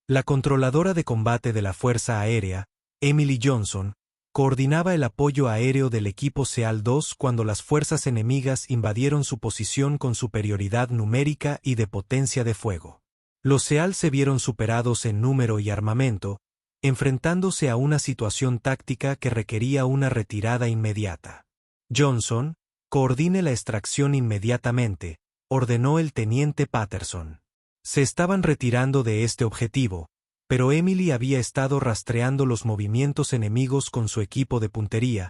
La controladora de combate de la Fuerza Aérea, Emily Johnson, coordinaba el apoyo aéreo del equipo SEAL-2 cuando las fuerzas enemigas invadieron su posición con superioridad numérica y de potencia de fuego. Los SEAL se vieron superados en número y armamento, enfrentándose a una situación táctica que requería una retirada inmediata. Johnson, coordine la extracción inmediatamente, ordenó el teniente Patterson. Se estaban retirando de este objetivo, pero Emily había estado rastreando los movimientos enemigos con su equipo de puntería,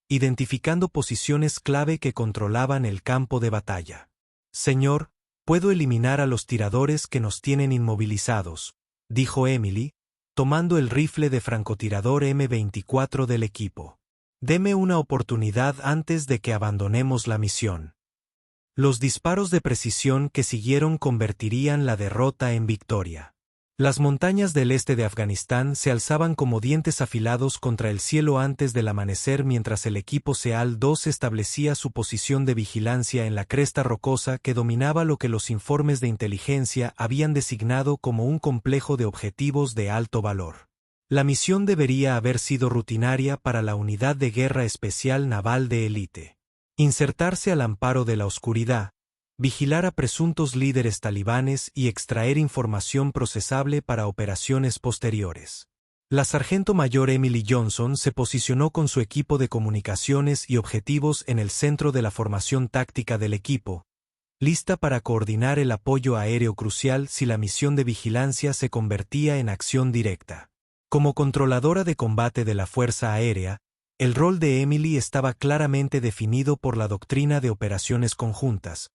identificando posiciones clave que controlaban el campo de batalla. Señor, puedo eliminar a los tiradores que nos tienen inmovilizados, dijo Emily, tomando el rifle de francotirador M24 del equipo. Deme una oportunidad antes de que abandonemos la misión. Los disparos de precisión que siguieron convertirían la derrota en victoria. Las montañas del este de Afganistán se alzaban como dientes afilados contra el cielo antes del amanecer mientras el equipo SEAL-2 establecía su posición de vigilancia en la cresta rocosa que dominaba lo que los informes de inteligencia habían designado como un complejo de objetivos de alto valor. La misión debería haber sido rutinaria para la Unidad de Guerra Especial Naval de Élite. Insertarse al amparo de la oscuridad, vigilar a presuntos líderes talibanes y extraer información procesable para operaciones posteriores. La sargento mayor Emily Johnson se posicionó con su equipo de comunicaciones y objetivos en el centro de la formación táctica del equipo, lista para coordinar el apoyo aéreo crucial si la misión de vigilancia se convertía en acción directa. Como controladora de combate de la Fuerza Aérea, el rol de Emily estaba claramente definido por la doctrina de operaciones conjuntas: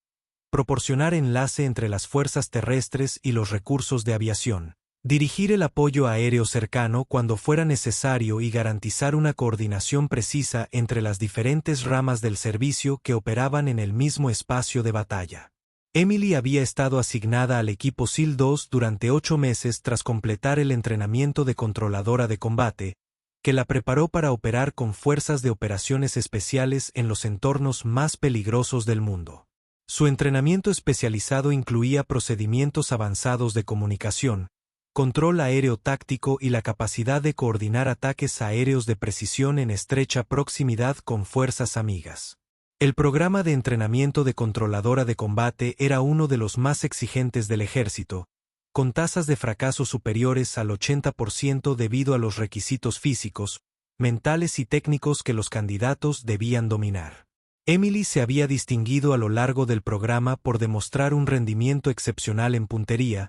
proporcionar enlace entre las fuerzas terrestres y los recursos de aviación, dirigir el apoyo aéreo cercano cuando fuera necesario y garantizar una coordinación precisa entre las diferentes ramas del servicio que operaban en el mismo espacio de batalla. Emily había estado asignada al equipo SEAL-2 durante 8 meses tras completar el entrenamiento de controladora de combate, que la preparó para operar con fuerzas de operaciones especiales en los entornos más peligrosos del mundo. Su entrenamiento especializado incluía procedimientos avanzados de comunicación, control aéreo táctico y la capacidad de coordinar ataques aéreos de precisión en estrecha proximidad con fuerzas amigas. El programa de entrenamiento de controladora de combate era uno de los más exigentes del ejército, con tasas de fracaso superiores al 80% debido a los requisitos físicos, mentales y técnicos que los candidatos debían dominar. Emily se había distinguido a lo largo del programa por demostrar un rendimiento excepcional en puntería,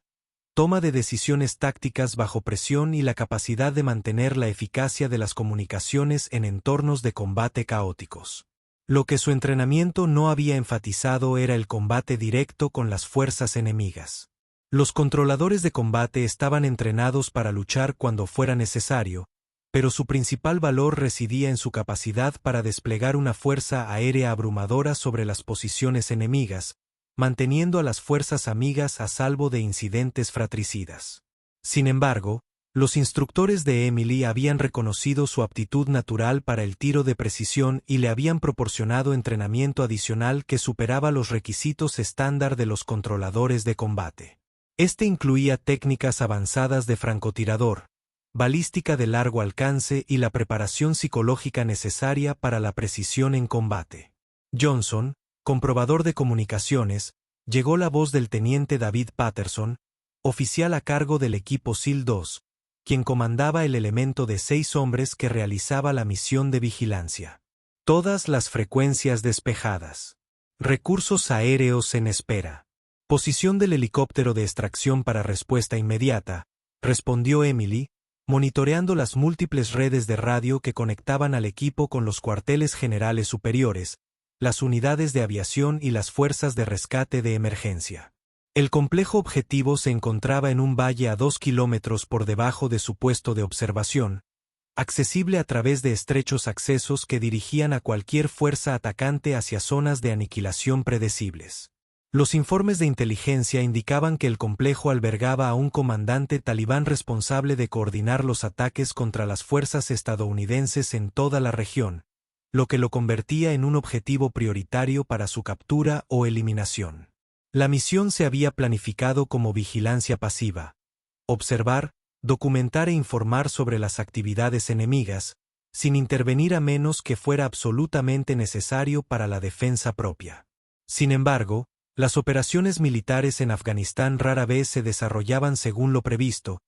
toma de decisiones tácticas bajo presión y la capacidad de mantener la eficacia de las comunicaciones en entornos de combate caóticos. Lo que su entrenamiento no había enfatizado era el combate directo con las fuerzas enemigas. Los controladores de combate estaban entrenados para luchar cuando fuera necesario, pero su principal valor residía en su capacidad para desplegar una fuerza aérea abrumadora sobre las posiciones enemigas, manteniendo a las fuerzas amigas a salvo de incidentes fratricidas. Sin embargo, los instructores de Emily habían reconocido su aptitud natural para el tiro de precisión y le habían proporcionado entrenamiento adicional que superaba los requisitos estándar de los controladores de combate. Este incluía técnicas avanzadas de francotirador, balística de largo alcance y la preparación psicológica necesaria para la precisión en combate. Johnson, comprobador de comunicaciones, llegó la voz del teniente David Patterson, oficial a cargo del equipo SEAL-2, quien comandaba el elemento de 6 hombres que realizaba la misión de vigilancia. Todas las frecuencias despejadas. Recursos aéreos en espera. Posición del helicóptero de extracción para respuesta inmediata, respondió Emily, monitoreando las múltiples redes de radio que conectaban al equipo con los cuarteles generales superiores, las unidades de aviación y las fuerzas de rescate de emergencia. El complejo objetivo se encontraba en un valle a 2 kilómetros por debajo de su puesto de observación, accesible a través de estrechos accesos que dirigían a cualquier fuerza atacante hacia zonas de aniquilación predecibles. Los informes de inteligencia indicaban que el complejo albergaba a un comandante talibán responsable de coordinar los ataques contra las fuerzas estadounidenses en toda la región, lo que lo convertía en un objetivo prioritario para su captura o eliminación. La misión se había planificado como vigilancia pasiva: observar, documentar e informar sobre las actividades enemigas, sin intervenir a menos que fuera absolutamente necesario para la defensa propia. Sin embargo, las operaciones militares en Afganistán rara vez se desarrollaban según lo previsto,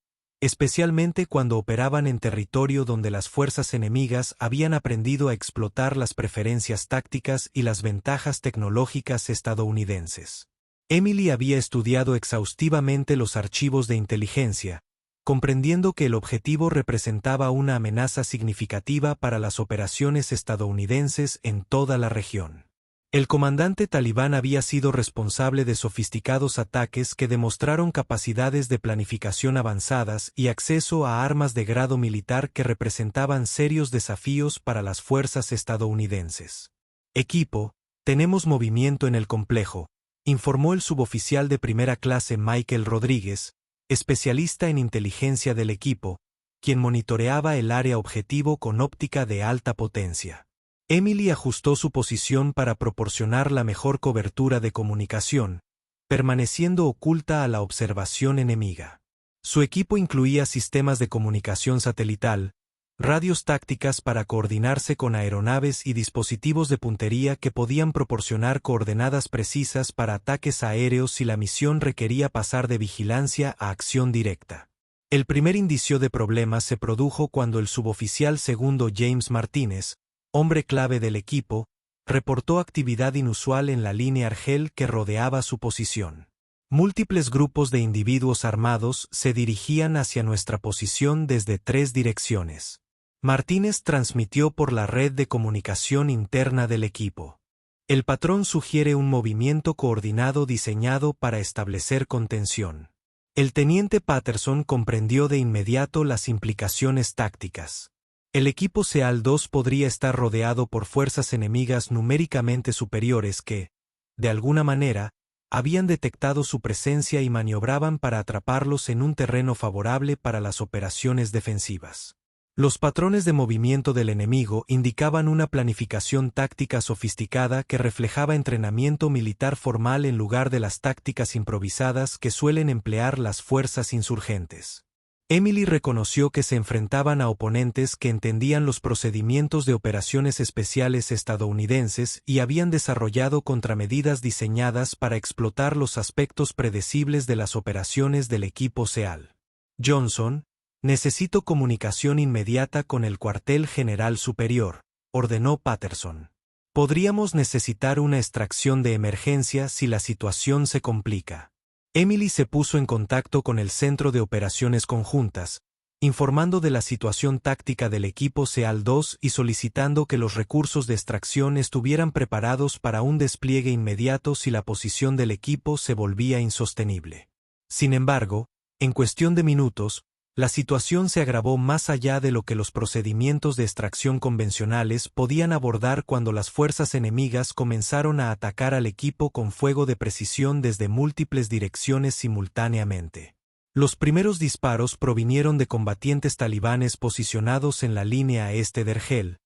especialmente cuando operaban en territorio donde las fuerzas enemigas habían aprendido a explotar las preferencias tácticas y las ventajas tecnológicas estadounidenses. Emily había estudiado exhaustivamente los archivos de inteligencia, comprendiendo que el objetivo representaba una amenaza significativa para las operaciones estadounidenses en toda la región. El comandante talibán había sido responsable de sofisticados ataques que demostraron capacidades de planificación avanzadas y acceso a armas de grado militar que representaban serios desafíos para las fuerzas estadounidenses. Equipo, tenemos movimiento en el complejo, informó el suboficial de primera clase Michael Rodríguez, especialista en inteligencia del equipo, quien monitoreaba el área objetivo con óptica de alta potencia. Emily ajustó su posición para proporcionar la mejor cobertura de comunicación, permaneciendo oculta a la observación enemiga. Su equipo incluía sistemas de comunicación satelital, radios tácticas para coordinarse con aeronaves y dispositivos de puntería que podían proporcionar coordenadas precisas para ataques aéreos si la misión requería pasar de vigilancia a acción directa. El primer indicio de problemas se produjo cuando el suboficial segundo James Martínez, hombre clave del equipo, reportó actividad inusual en la línea Argel que rodeaba su posición. Múltiples grupos de individuos armados se dirigían hacia nuestra posición desde 3 direcciones. Martínez transmitió por la red de comunicación interna del equipo. El patrón sugiere un movimiento coordinado diseñado para establecer contención. El teniente Patterson comprendió de inmediato las implicaciones tácticas. El equipo SEAL-2 podría estar rodeado por fuerzas enemigas numéricamente superiores que, de alguna manera, habían detectado su presencia y maniobraban para atraparlos en un terreno favorable para las operaciones defensivas. Los patrones de movimiento del enemigo indicaban una planificación táctica sofisticada que reflejaba entrenamiento militar formal en lugar de las tácticas improvisadas que suelen emplear las fuerzas insurgentes. Emily reconoció que se enfrentaban a oponentes que entendían los procedimientos de operaciones especiales estadounidenses y habían desarrollado contramedidas diseñadas para explotar los aspectos predecibles de las operaciones del equipo SEAL. Johnson, necesito comunicación inmediata con el cuartel general superior, ordenó Patterson. Podríamos necesitar una extracción de emergencia si la situación se complica. Emily se puso en contacto con el Centro de Operaciones Conjuntas, informando de la situación táctica del equipo SEAL-2 y solicitando que los recursos de extracción estuvieran preparados para un despliegue inmediato si la posición del equipo se volvía insostenible. Sin embargo, en cuestión de minutos, la situación se agravó más allá de lo que los procedimientos de extracción convencionales podían abordar cuando las fuerzas enemigas comenzaron a atacar al equipo con fuego de precisión desde múltiples direcciones simultáneamente. Los primeros disparos provinieron de combatientes talibanes posicionados en la línea este de Argel,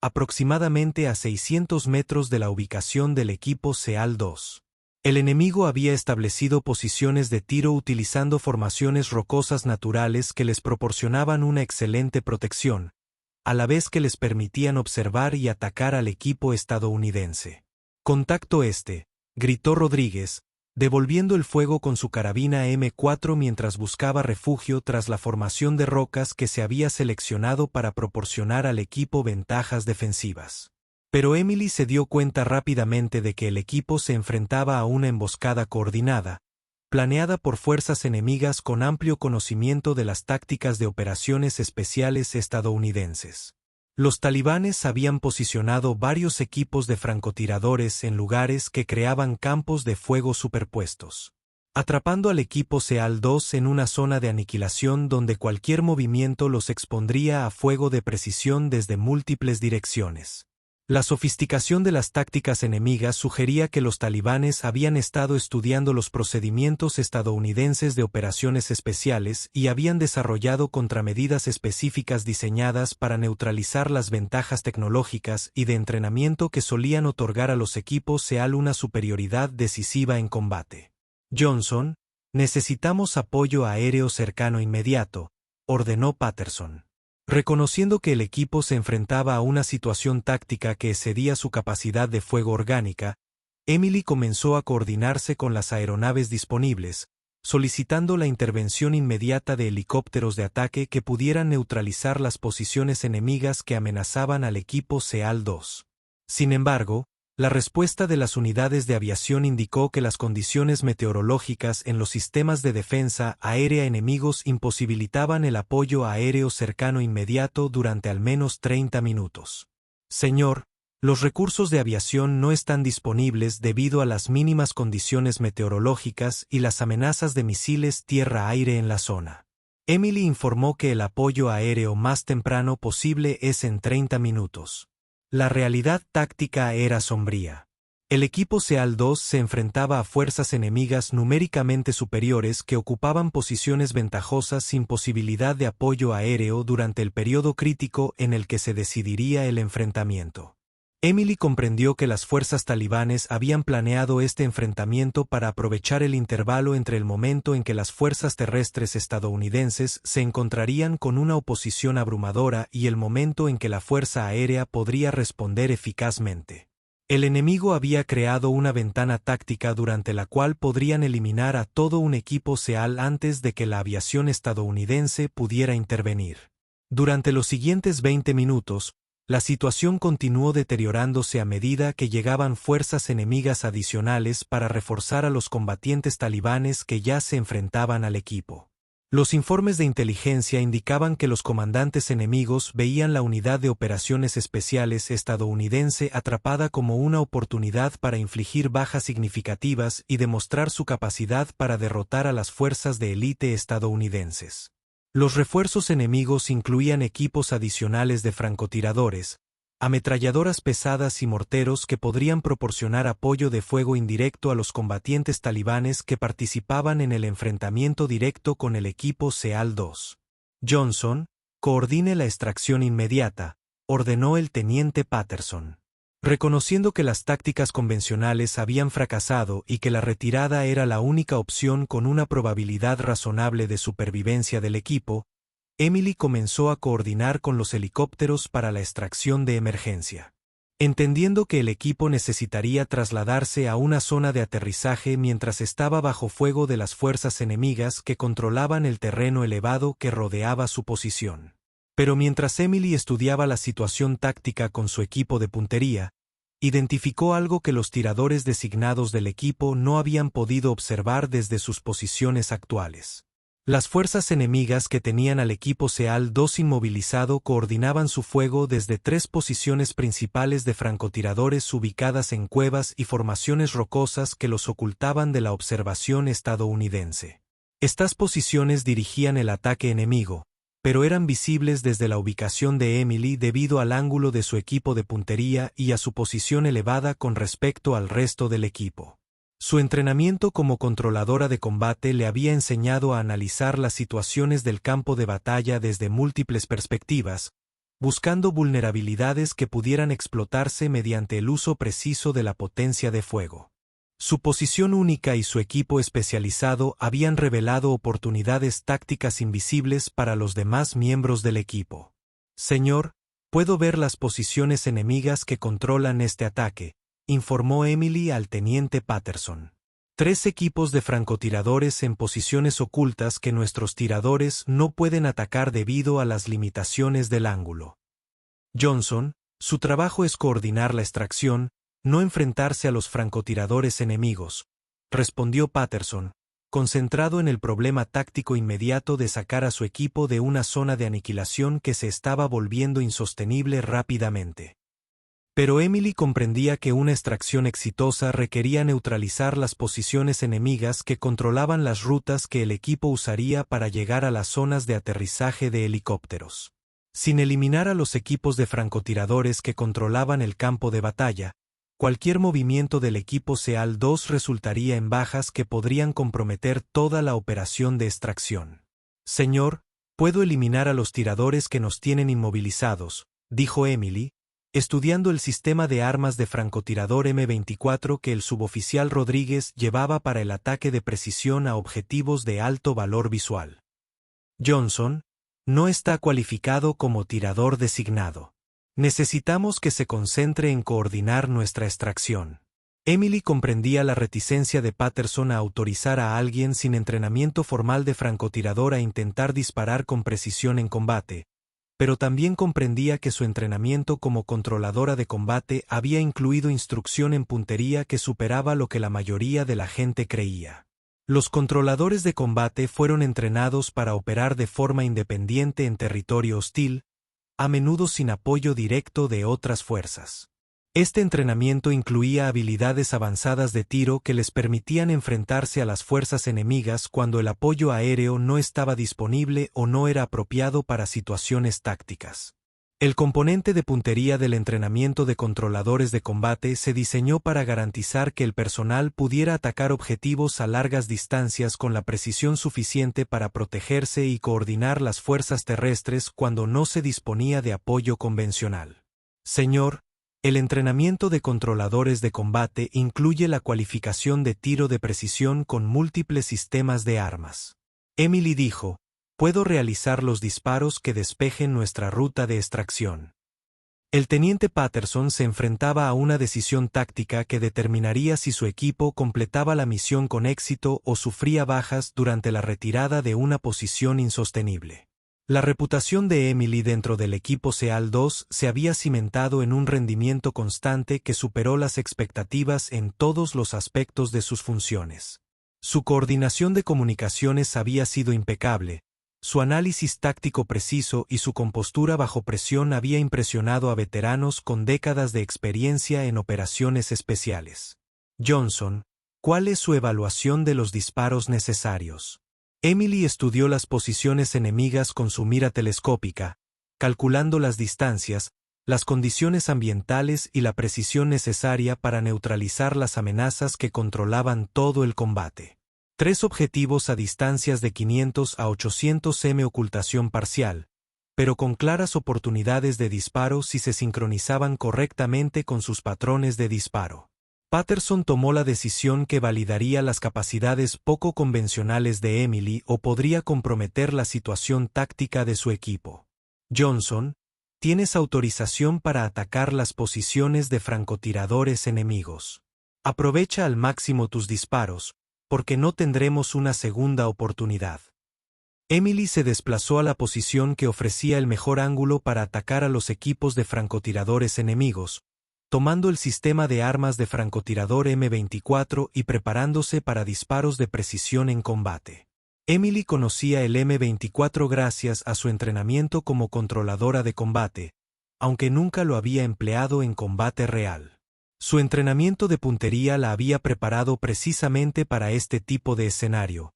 aproximadamente a 600 metros de la ubicación del equipo SEAL-2. El enemigo había establecido posiciones de tiro utilizando formaciones rocosas naturales que les proporcionaban una excelente protección, a la vez que les permitían observar y atacar al equipo estadounidense. «Contacto este», gritó Rodríguez, devolviendo el fuego con su carabina M4 mientras buscaba refugio tras la formación de rocas que se había seleccionado para proporcionar al equipo ventajas defensivas. Pero Emily se dio cuenta rápidamente de que el equipo se enfrentaba a una emboscada coordinada, planeada por fuerzas enemigas con amplio conocimiento de las tácticas de operaciones especiales estadounidenses. Los talibanes habían posicionado varios equipos de francotiradores en lugares que creaban campos de fuego superpuestos, atrapando al equipo SEAL-2 en una zona de aniquilación donde cualquier movimiento los expondría a fuego de precisión desde múltiples direcciones. La sofisticación de las tácticas enemigas sugería que los talibanes habían estado estudiando los procedimientos estadounidenses de operaciones especiales y habían desarrollado contramedidas específicas diseñadas para neutralizar las ventajas tecnológicas y de entrenamiento que solían otorgar a los equipos SEAL una superioridad decisiva en combate. Johnson, necesitamos apoyo aéreo cercano inmediato, ordenó Patterson. Reconociendo que el equipo se enfrentaba a una situación táctica que excedía su capacidad de fuego orgánica, Emily comenzó a coordinarse con las aeronaves disponibles, solicitando la intervención inmediata de helicópteros de ataque que pudieran neutralizar las posiciones enemigas que amenazaban al equipo SEAL-2. Sin embargo, la respuesta de las unidades de aviación indicó que las condiciones meteorológicas en los sistemas de defensa aérea enemigos imposibilitaban el apoyo aéreo cercano inmediato durante al menos 30 minutos. Señor, los recursos de aviación no están disponibles debido a las mínimas condiciones meteorológicas y las amenazas de misiles tierra-aire en la zona. Emily informó que el apoyo aéreo más temprano posible es en 30 minutos. La realidad táctica era sombría. El equipo SEAL-2 se enfrentaba a fuerzas enemigas numéricamente superiores que ocupaban posiciones ventajosas sin posibilidad de apoyo aéreo durante el periodo crítico en el que se decidiría el enfrentamiento. Emily comprendió que las fuerzas talibanes habían planeado este enfrentamiento para aprovechar el intervalo entre el momento en que las fuerzas terrestres estadounidenses se encontrarían con una oposición abrumadora y el momento en que la fuerza aérea podría responder eficazmente. El enemigo había creado una ventana táctica durante la cual podrían eliminar a todo un equipo SEAL antes de que la aviación estadounidense pudiera intervenir. Durante los siguientes 20 minutos, la situación continuó deteriorándose a medida que llegaban fuerzas enemigas adicionales para reforzar a los combatientes talibanes que ya se enfrentaban al equipo. Los informes de inteligencia indicaban que los comandantes enemigos veían la unidad de operaciones especiales estadounidense atrapada como una oportunidad para infligir bajas significativas y demostrar su capacidad para derrotar a las fuerzas de élite estadounidenses. Los refuerzos enemigos incluían equipos adicionales de francotiradores, ametralladoras pesadas y morteros que podrían proporcionar apoyo de fuego indirecto a los combatientes talibanes que participaban en el enfrentamiento directo con el equipo SEAL-2. Johnson, coordine la extracción inmediata, ordenó el teniente Patterson. Reconociendo que las tácticas convencionales habían fracasado y que la retirada era la única opción con una probabilidad razonable de supervivencia del equipo, Emily comenzó a coordinar con los helicópteros para la extracción de emergencia. Entendiendo que el equipo necesitaría trasladarse a una zona de aterrizaje mientras estaba bajo fuego de las fuerzas enemigas que controlaban el terreno elevado que rodeaba su posición. Pero mientras Emily estudiaba la situación táctica con su equipo de puntería, identificó algo que los tiradores designados del equipo no habían podido observar desde sus posiciones actuales. Las fuerzas enemigas que tenían al equipo SEAL-2 inmovilizado coordinaban su fuego desde 3 posiciones principales de francotiradores ubicadas en cuevas y formaciones rocosas que los ocultaban de la observación estadounidense. Estas posiciones dirigían el ataque enemigo, pero eran visibles desde la ubicación de Emily debido al ángulo de su equipo de puntería y a su posición elevada con respecto al resto del equipo. Su entrenamiento como controladora de combate le había enseñado a analizar las situaciones del campo de batalla desde múltiples perspectivas, buscando vulnerabilidades que pudieran explotarse mediante el uso preciso de la potencia de fuego. Su posición única y su equipo especializado habían revelado oportunidades tácticas invisibles para los demás miembros del equipo. Señor, puedo ver las posiciones enemigas que controlan este ataque, informó Emily al teniente Patterson. 3 equipos de francotiradores en posiciones ocultas que nuestros tiradores no pueden atacar debido a las limitaciones del ángulo. Johnson, su trabajo es coordinar la extracción, no enfrentarse a los francotiradores enemigos, respondió Patterson, concentrado en el problema táctico inmediato de sacar a su equipo de una zona de aniquilación que se estaba volviendo insostenible rápidamente. Pero Emily comprendía que una extracción exitosa requería neutralizar las posiciones enemigas que controlaban las rutas que el equipo usaría para llegar a las zonas de aterrizaje de helicópteros. Sin eliminar a los equipos de francotiradores que controlaban el campo de batalla, cualquier movimiento del equipo SEAL-2 resultaría en bajas que podrían comprometer toda la operación de extracción. Señor, puedo eliminar a los tiradores que nos tienen inmovilizados, dijo Emily, estudiando el sistema de armas de francotirador M24 que el suboficial Rodríguez llevaba para el ataque de precisión a objetivos de alto valor visual. Johnson, No está cualificado como tirador designado. Necesitamos que se concentre en coordinar nuestra extracción. Emily comprendía la reticencia de Patterson a autorizar a alguien sin entrenamiento formal de francotirador a intentar disparar con precisión en combate, pero también comprendía que su entrenamiento como controladora de combate había incluido instrucción en puntería que superaba lo que la mayoría de la gente creía. Los controladores de combate fueron entrenados para operar de forma independiente en territorio hostil, a menudo sin apoyo directo de otras fuerzas. Este entrenamiento incluía habilidades avanzadas de tiro que les permitían enfrentarse a las fuerzas enemigas cuando el apoyo aéreo no estaba disponible o no era apropiado para situaciones tácticas. El componente de puntería del entrenamiento de controladores de combate se diseñó para garantizar que el personal pudiera atacar objetivos a largas distancias con la precisión suficiente para protegerse y coordinar las fuerzas terrestres cuando no se disponía de apoyo convencional. Señor, el entrenamiento de controladores de combate incluye la cualificación de tiro de precisión con múltiples sistemas de armas. Emily dijo: «Puedo realizar los disparos que despejen nuestra ruta de extracción». El teniente Patterson se enfrentaba a una decisión táctica que determinaría si su equipo completaba la misión con éxito o sufría bajas durante la retirada de una posición insostenible. La reputación de Emily dentro del equipo SEAL 2 se había cimentado en un rendimiento constante que superó las expectativas en todos los aspectos de sus funciones. Su coordinación de comunicaciones había sido impecable, su análisis táctico preciso y su compostura bajo presión había impresionado a veteranos con décadas de experiencia en operaciones especiales. Johnson, ¿cuál es su evaluación de los disparos necesarios? Emily estudió las posiciones enemigas con su mira telescópica, calculando las distancias, las condiciones ambientales y la precisión necesaria para neutralizar las amenazas que controlaban todo el combate. 3 objetivos a distancias de 500 a 800 m ocultación parcial, pero con claras oportunidades de disparo si se sincronizaban correctamente con sus patrones de disparo. Patterson tomó la decisión que validaría las capacidades poco convencionales de Emily o podría comprometer la situación táctica de su equipo. Johnson, tienes autorización para atacar las posiciones de francotiradores enemigos. Aprovecha al máximo tus disparos, porque no tendremos una segunda oportunidad. Emily se desplazó a la posición que ofrecía el mejor ángulo para atacar a los equipos de francotiradores enemigos, tomando el sistema de armas de francotirador M24 y preparándose para disparos de precisión en combate. Emily conocía el M24 gracias a su entrenamiento como controladora de combate, aunque nunca lo había empleado en combate real. Su entrenamiento de puntería la había preparado precisamente para este tipo de escenario,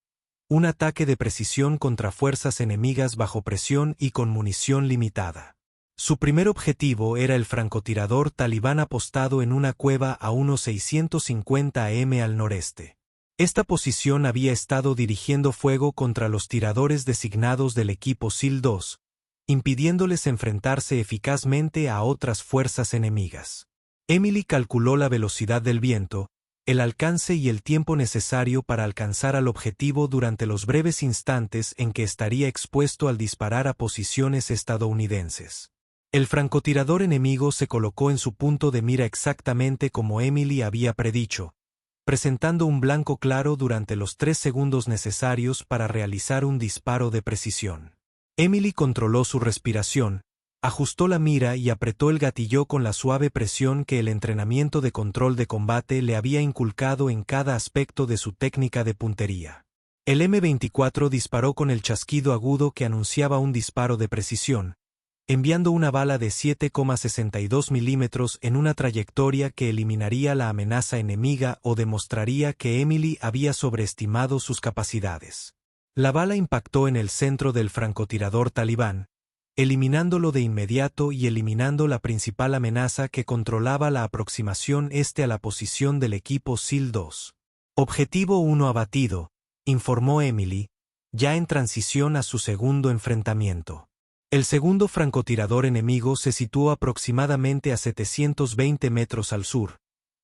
un ataque de precisión contra fuerzas enemigas bajo presión y con munición limitada. Su primer objetivo era el francotirador talibán apostado en una cueva a unos 650 m al noreste. Esta posición había estado dirigiendo fuego contra los tiradores designados del equipo SEAL 2, impidiéndoles enfrentarse eficazmente a otras fuerzas enemigas. Emily calculó la velocidad del viento, el alcance y el tiempo necesario para alcanzar al objetivo durante los breves instantes en que estaría expuesto al disparar a posiciones estadounidenses. El francotirador enemigo se colocó en su punto de mira exactamente como Emily había predicho, presentando un blanco claro durante los 3 segundos necesarios para realizar un disparo de precisión. Emily controló su respiración, ajustó la mira y apretó el gatillo con la suave presión que el entrenamiento de control de combate le había inculcado en cada aspecto de su técnica de puntería. El M24 disparó con el chasquido agudo que anunciaba un disparo de precisión, enviando una bala de 7,62 milímetros en una trayectoria que eliminaría la amenaza enemiga o demostraría que Emily había sobreestimado sus capacidades. La bala impactó en el centro del francotirador talibán, eliminándolo de inmediato y eliminando la principal amenaza que controlaba la aproximación a la posición del equipo SEAL 2. Objetivo 1 abatido, informó Emily, ya en transición a su segundo enfrentamiento. El segundo francotirador enemigo se situó aproximadamente a 720 metros al sur,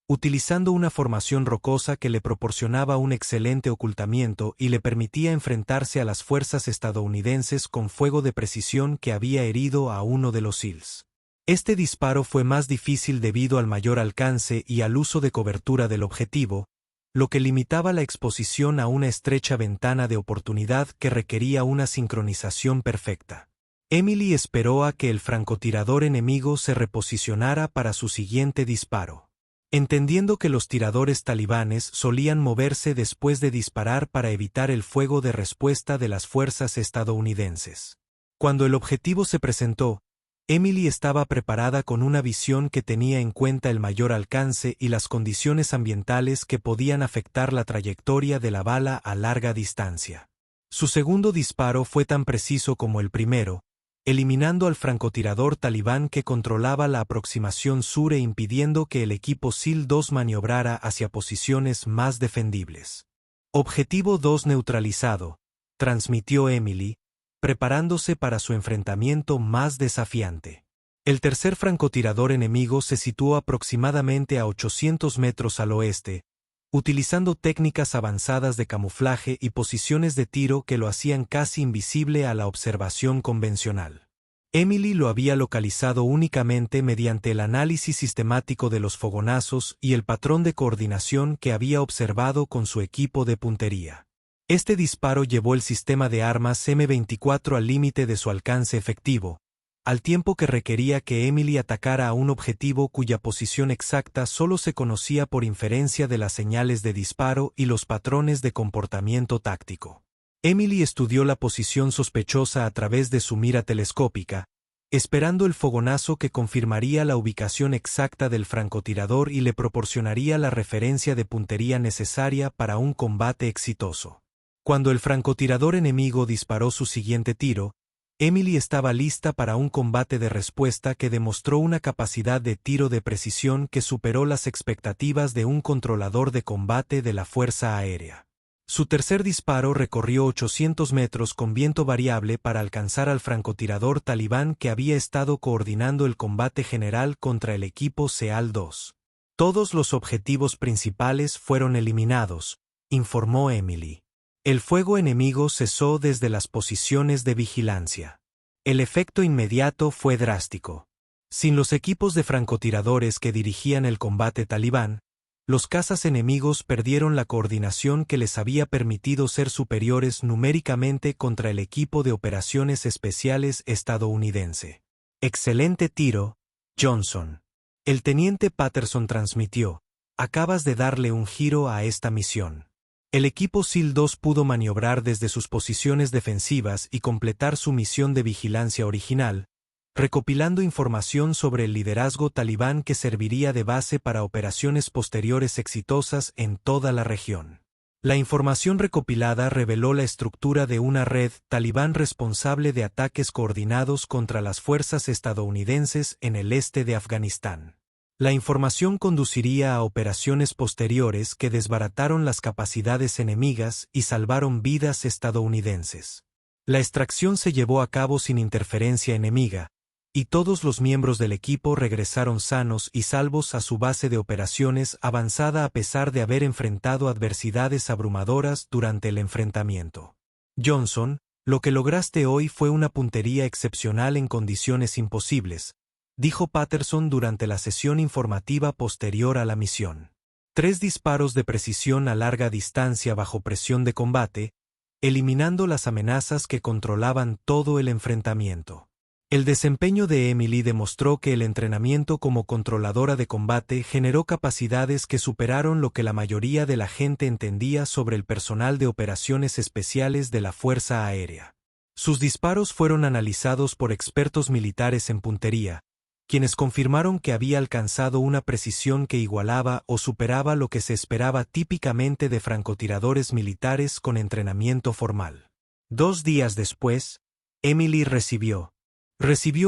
utilizando una formación rocosa que le proporcionaba un excelente ocultamiento y le permitía enfrentarse a las fuerzas estadounidenses con fuego de precisión que había herido a uno de los SEALs. Este disparo fue más difícil debido al mayor alcance y al uso de cobertura del objetivo, lo que limitaba la exposición a una estrecha ventana de oportunidad que requería una sincronización perfecta. Emily esperó a que el francotirador enemigo se reposicionara para su siguiente disparo. Entendiendo que los tiradores talibanes solían moverse después de disparar para evitar el fuego de respuesta de las fuerzas estadounidenses. Cuando el objetivo se presentó, Emily estaba preparada con una visión que tenía en cuenta el mayor alcance y las condiciones ambientales que podían afectar la trayectoria de la bala a larga distancia. Su segundo disparo fue tan preciso como el primero, eliminando al francotirador talibán que controlaba la aproximación sur e impidiendo que el equipo SEAL-2 maniobrara hacia posiciones más defendibles. Objetivo 2 neutralizado, transmitió Emily, preparándose para su enfrentamiento más desafiante. El tercer francotirador enemigo se situó aproximadamente a 800 metros al oeste, utilizando técnicas avanzadas de camuflaje y posiciones de tiro que lo hacían casi invisible a la observación convencional. Emily lo había localizado únicamente mediante el análisis sistemático de los fogonazos y el patrón de coordinación que había observado con su equipo de puntería. Este disparo llevó el sistema de armas M24 al límite de su alcance efectivo, al tiempo que requería que Emily atacara a un objetivo cuya posición exacta solo se conocía por inferencia de las señales de disparo y los patrones de comportamiento táctico. Emily estudió la posición sospechosa a través de su mira telescópica, esperando el fogonazo que confirmaría la ubicación exacta del francotirador y le proporcionaría la referencia de puntería necesaria para un combate exitoso. Cuando el francotirador enemigo disparó su siguiente tiro, Emily estaba lista para un combate de respuesta que demostró una capacidad de tiro de precisión que superó las expectativas de un controlador de combate de la Fuerza Aérea. Su tercer disparo recorrió 800 metros con viento variable para alcanzar al francotirador talibán que había estado coordinando el combate general contra el equipo SEAL-2. Todos los objetivos principales fueron eliminados, informó Emily. El fuego enemigo cesó desde las posiciones de vigilancia. El efecto inmediato fue drástico. Sin los equipos de francotiradores que dirigían el combate talibán, los cazas enemigos perdieron la coordinación que les había permitido ser superiores numéricamente contra el equipo de operaciones especiales estadounidense. Excelente tiro, Johnson. El teniente Patterson transmitió, acabas de darle un giro a esta misión. El equipo SEAL-2 pudo maniobrar desde sus posiciones defensivas y completar su misión de vigilancia original, recopilando información sobre el liderazgo talibán que serviría de base para operaciones posteriores exitosas en toda la región. La información recopilada reveló la estructura de una red talibán responsable de ataques coordinados contra las fuerzas estadounidenses en el este de Afganistán. La información conduciría a operaciones posteriores que desbarataron las capacidades enemigas y salvaron vidas estadounidenses. La extracción se llevó a cabo sin interferencia enemiga, y todos los miembros del equipo regresaron sanos y salvos a su base de operaciones avanzada a pesar de haber enfrentado adversidades abrumadoras durante el enfrentamiento. Johnson, lo que lograste hoy fue una puntería excepcional en condiciones imposibles, dijo Patterson durante la sesión informativa posterior a la misión. 3 disparos de precisión a larga distancia bajo presión de combate, eliminando las amenazas que controlaban todo el enfrentamiento. El desempeño de Emily demostró que el entrenamiento como controladora de combate generó capacidades que superaron lo que la mayoría de la gente entendía sobre el personal de operaciones especiales de la Fuerza Aérea. Sus disparos fueron analizados por expertos militares en puntería, quienes confirmaron que había alcanzado una precisión que igualaba o superaba lo que se esperaba típicamente de francotiradores militares con entrenamiento formal. 2 días después, Emily recibió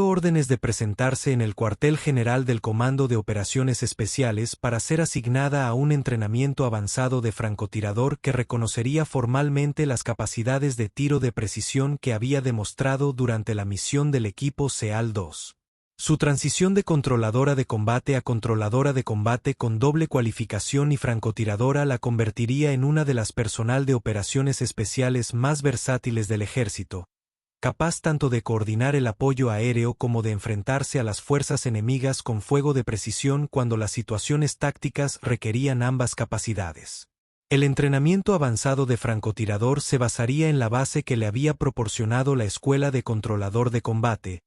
órdenes de presentarse en el cuartel general del Comando de Operaciones Especiales para ser asignada a un entrenamiento avanzado de francotirador que reconocería formalmente las capacidades de tiro de precisión que había demostrado durante la misión del equipo SEAL-2. Su transición de controladora de combate a controladora de combate con doble cualificación y francotiradora la convertiría en una de las personal de operaciones especiales más versátiles del ejército, capaz tanto de coordinar el apoyo aéreo como de enfrentarse a las fuerzas enemigas con fuego de precisión cuando las situaciones tácticas requerían ambas capacidades. El entrenamiento avanzado de francotirador se basaría en la base que le había proporcionado la Escuela de Controlador de Combate,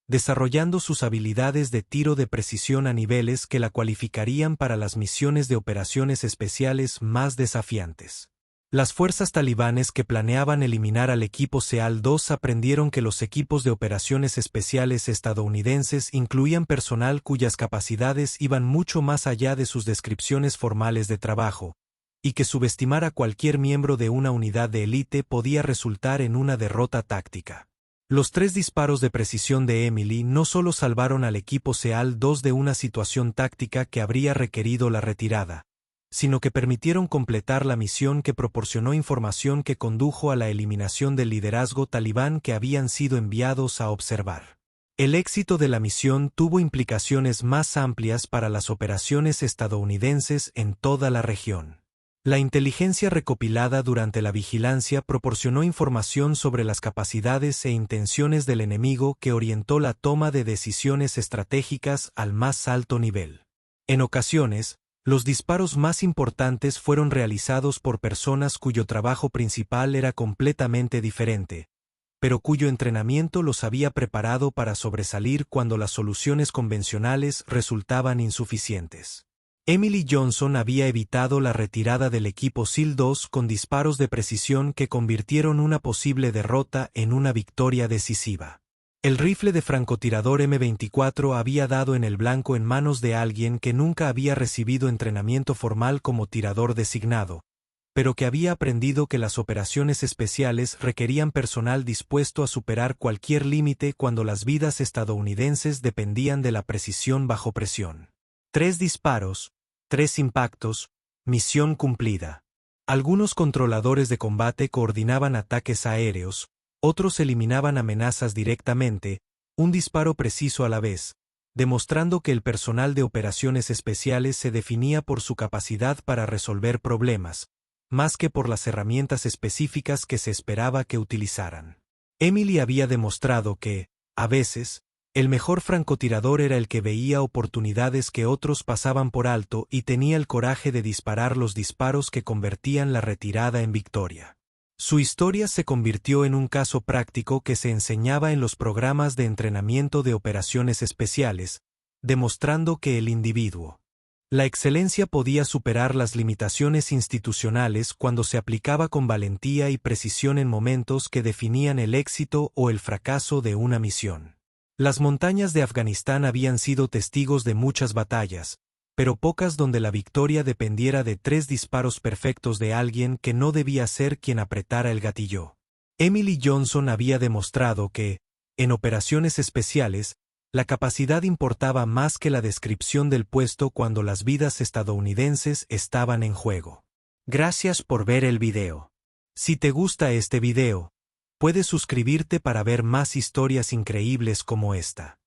desarrollando sus habilidades de tiro de precisión a niveles que la cualificarían para las misiones de operaciones especiales más desafiantes. Las fuerzas talibanes que planeaban eliminar al equipo SEAL-2 aprendieron que los equipos de operaciones especiales estadounidenses incluían personal cuyas capacidades iban mucho más allá de sus descripciones formales de trabajo, y que subestimar a cualquier miembro de una unidad de élite podía resultar en una derrota táctica. Los 3 disparos de precisión de Emily no solo salvaron al equipo SEAL-2 de una situación táctica que habría requerido la retirada, sino que permitieron completar la misión que proporcionó información que condujo a la eliminación del liderazgo talibán que habían sido enviados a observar. El éxito de la misión tuvo implicaciones más amplias para las operaciones estadounidenses en toda la región. La inteligencia recopilada durante la vigilancia proporcionó información sobre las capacidades e intenciones del enemigo que orientó la toma de decisiones estratégicas al más alto nivel. En ocasiones, los disparos más importantes fueron realizados por personas cuyo trabajo principal era completamente diferente, pero cuyo entrenamiento los había preparado para sobresalir cuando las soluciones convencionales resultaban insuficientes. Emily Johnson había evitado la retirada del equipo SEAL-2 con disparos de precisión que convirtieron una posible derrota en una victoria decisiva. El rifle de francotirador M24 había dado en el blanco en manos de alguien que nunca había recibido entrenamiento formal como tirador designado, pero que había aprendido que las operaciones especiales requerían personal dispuesto a superar cualquier límite cuando las vidas estadounidenses dependían de la precisión bajo presión. 3 disparos, 3 impactos, misión cumplida. Algunos controladores de combate coordinaban ataques aéreos, otros eliminaban amenazas directamente, un disparo preciso a la vez, demostrando que el personal de operaciones especiales se definía por su capacidad para resolver problemas, más que por las herramientas específicas que se esperaba que utilizaran. Emily había demostrado que, a veces, el mejor francotirador era el que veía oportunidades que otros pasaban por alto y tenía el coraje de disparar los disparos que convertían la retirada en victoria. Su historia se convirtió en un caso práctico que se enseñaba en los programas de entrenamiento de operaciones especiales, demostrando que el individuo. La excelencia podía superar las limitaciones institucionales cuando se aplicaba con valentía y precisión en momentos que definían el éxito o el fracaso de una misión. Las montañas de Afganistán habían sido testigos de muchas batallas, pero pocas donde la victoria dependiera de 3 disparos perfectos de alguien que no debía ser quien apretara el gatillo. Emily Johnson había demostrado que, en operaciones especiales, la capacidad importaba más que la descripción del puesto cuando las vidas estadounidenses estaban en juego. Gracias por ver el video. Si te gusta este video, puedes suscribirte para ver más historias increíbles como esta.